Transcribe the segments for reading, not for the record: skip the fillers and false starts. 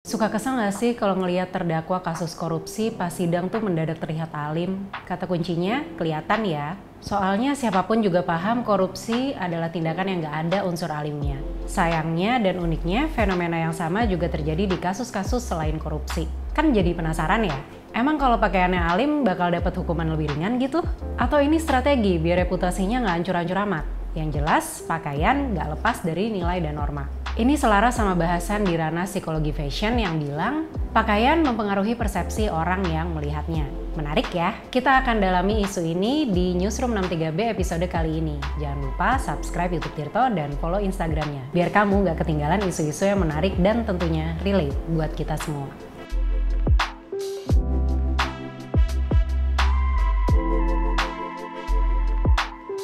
Suka kesel nggak sih kalau ngelihat terdakwa kasus korupsi pas sidang tuh mendadak terlihat alim? Kata kuncinya, kelihatan ya. Soalnya siapapun juga paham korupsi adalah tindakan yang nggak ada unsur alimnya. Sayangnya dan uniknya, fenomena yang sama juga terjadi di kasus-kasus selain korupsi. Kan jadi penasaran ya? Emang kalau pakaiannya alim bakal dapat hukuman lebih ringan gitu? Atau ini strategi biar reputasinya nggak hancur-hancur amat? Yang jelas, pakaian nggak lepas dari nilai dan norma. Ini selaras sama bahasan di ranah psikologi fashion yang bilang pakaian mempengaruhi persepsi orang yang melihatnya. Menarik ya? Kita akan dalami isu ini di Newsroom 63B episode kali ini. Jangan lupa subscribe YouTube Tirto dan follow Instagramnya. Biar kamu gak ketinggalan isu-isu yang menarik dan tentunya relate buat kita semua.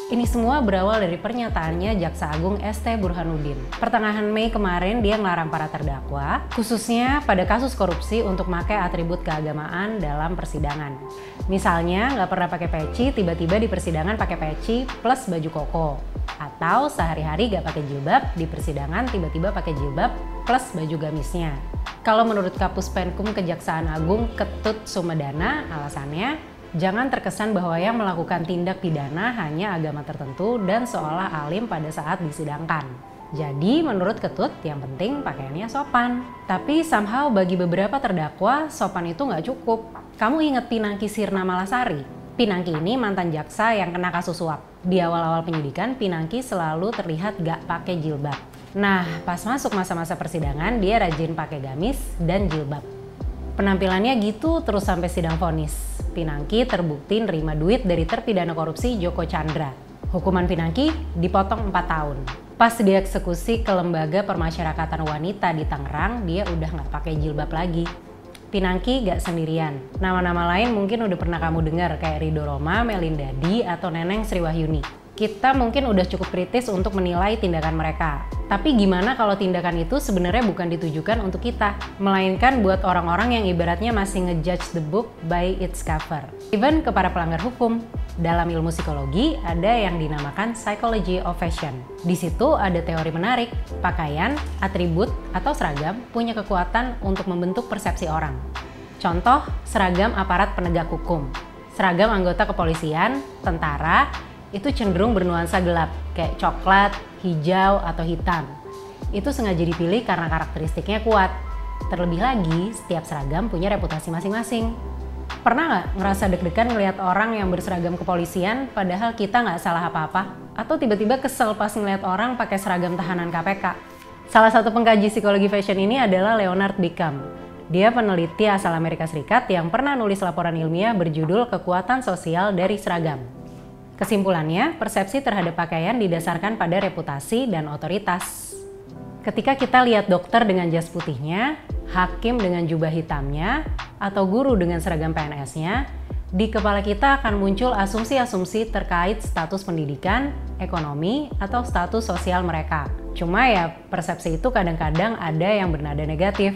Ini semua berawal dari pernyataannya Jaksa Agung ST Burhanuddin. Pertengahan Mei kemarin dia ngelarang para terdakwa, khususnya pada kasus korupsi untuk pakai atribut keagamaan dalam persidangan. Misalnya nggak pernah pakai peci, tiba-tiba di persidangan pakai peci plus baju koko. Atau sehari-hari nggak pakai jilbab, di persidangan tiba-tiba pakai jilbab plus baju gamisnya. Kalau menurut Kapus Penkum Kejaksaan Agung Ketut Sumedana, alasannya jangan terkesan bahwa yang melakukan tindak pidana hanya agama tertentu dan seolah alim pada saat disidangkan. Jadi menurut Ketut yang penting pakaiannya sopan. Tapi somehow bagi beberapa terdakwa sopan itu nggak cukup. Kamu inget Pinangki Sirna Malasari? Pinangki ini mantan jaksa yang kena kasus suap. Di awal-awal penyidikan Pinangki selalu terlihat gak pakai jilbab. Nah pas masuk masa-masa persidangan dia rajin pakai gamis dan jilbab. Penampilannya gitu terus sampai sidang vonis. Pinangki terbukti nerima duit dari terpidana korupsi Joko Chandra. Hukuman Pinangki dipotong 4 tahun. Pas dieksekusi ke Lembaga Permasyarakatan Wanita di Tangerang, dia udah nggak pakai jilbab lagi. Pinangki gak sendirian. Nama-nama lain mungkin udah pernah kamu dengar kayak Ridho Roma, Melinda Di, atau Neneng Sri Wahyuni. Kita mungkin udah cukup kritis untuk menilai tindakan mereka. Tapi gimana kalau tindakan itu sebenarnya bukan ditujukan untuk kita, melainkan buat orang-orang yang ibaratnya masih ngejudge the book by its cover. Even ke para pelanggar hukum. Dalam ilmu psikologi ada yang dinamakan psychology of fashion. Di situ ada teori menarik, pakaian, atribut, atau seragam punya kekuatan untuk membentuk persepsi orang. Contoh, seragam aparat penegak hukum. Seragam anggota kepolisian, tentara, itu cenderung bernuansa gelap, kayak coklat, hijau, atau hitam. Itu sengaja dipilih karena karakteristiknya kuat. Terlebih lagi, setiap seragam punya reputasi masing-masing. Pernah nggak ngerasa deg-degan ngelihat orang yang berseragam kepolisian padahal kita nggak salah apa-apa? Atau tiba-tiba kesel pas ngelihat orang pakai seragam tahanan KPK? Salah satu pengkaji psikologi fashion ini adalah Leonard Bickham. Dia peneliti asal Amerika Serikat yang pernah nulis laporan ilmiah berjudul Kekuatan Sosial dari Seragam. Kesimpulannya, persepsi terhadap pakaian didasarkan pada reputasi dan otoritas. Ketika kita lihat dokter dengan jas putihnya, hakim dengan jubah hitamnya, atau guru dengan seragam PNS-nya, di kepala kita akan muncul asumsi-asumsi terkait status pendidikan, ekonomi, atau status sosial mereka. Cuma ya, persepsi itu kadang-kadang ada yang bernada negatif.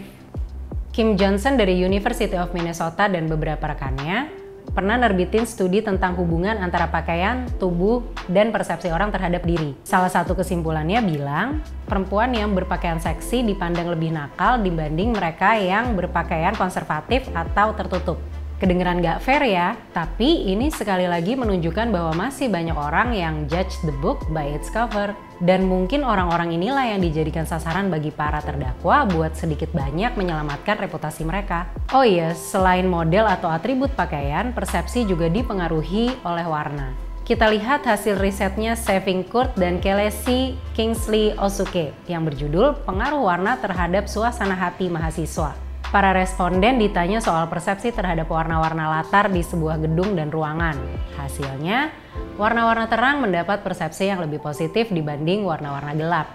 Kim Johnson dari University of Minnesota dan beberapa rekannya pernah nerbitin studi tentang hubungan antara pakaian, tubuh, dan persepsi orang terhadap diri. Salah satu kesimpulannya bilang, perempuan yang berpakaian seksi dipandang lebih nakal dibanding mereka yang berpakaian konservatif atau tertutup. Kedengeran gak fair ya, tapi ini sekali lagi menunjukkan bahwa masih banyak orang yang judge the book by its cover. Dan mungkin orang-orang inilah yang dijadikan sasaran bagi para terdakwa buat sedikit banyak menyelamatkan reputasi mereka. Oh iya, selain model atau atribut pakaian, persepsi juga dipengaruhi oleh warna. Kita lihat hasil risetnya Saving Kurt dan Kelechi Kingsley Osuke yang berjudul Pengaruh Warna Terhadap Suasana Hati Mahasiswa. Para responden ditanya soal persepsi terhadap warna-warna latar di sebuah gedung dan ruangan. Hasilnya, warna-warna terang mendapat persepsi yang lebih positif dibanding warna-warna gelap.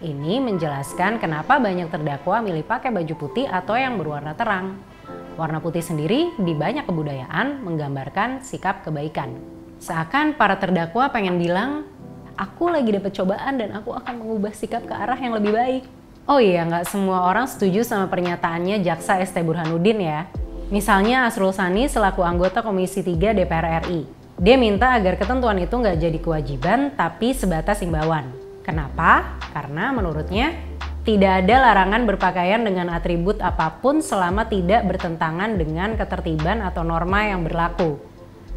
Ini menjelaskan kenapa banyak terdakwa milih pakai baju putih atau yang berwarna terang. Warna putih sendiri di banyak kebudayaan menggambarkan sikap kebaikan. Seakan para terdakwa pengen bilang, aku lagi dapat cobaan dan aku akan mengubah sikap ke arah yang lebih baik. Oh iya, nggak semua orang setuju sama pernyataannya Jaksa ST Burhanuddin ya. Misalnya Asrul Sani selaku anggota Komisi 3 DPR RI. Dia minta agar ketentuan itu nggak jadi kewajiban tapi sebatas imbauan. Kenapa? Karena menurutnya Tidak ada larangan berpakaian dengan atribut apapun selama tidak bertentangan dengan ketertiban atau norma yang berlaku.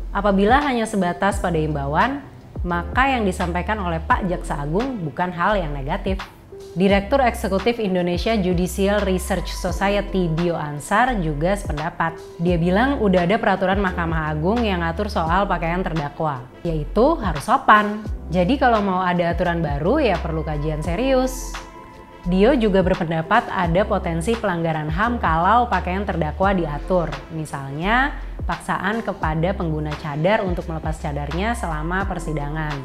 Apabila hanya sebatas pada imbauan, maka yang disampaikan oleh Pak Jaksa Agung bukan hal yang negatif. Direktur Eksekutif Indonesia Judicial Research Society Dio Ansar juga sependapat. Dia bilang udah ada peraturan Mahkamah Agung yang ngatur soal pakaian terdakwa, yaitu harus sopan. Jadi kalau mau ada aturan baru ya perlu kajian serius. Dio juga berpendapat ada potensi pelanggaran HAM kalau pakaian terdakwa diatur. Misalnya, paksaan kepada pengguna cadar untuk melepas cadarnya selama persidangan.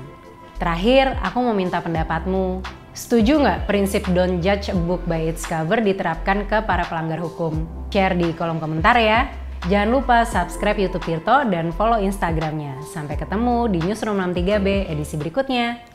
Terakhir, aku mau minta pendapatmu. Setuju nggak prinsip don't judge a book by its cover diterapkan ke para pelanggar hukum? Share di kolom komentar ya. Jangan lupa subscribe YouTube Tirto dan follow Instagramnya. Sampai ketemu di Newsroom 63B edisi berikutnya.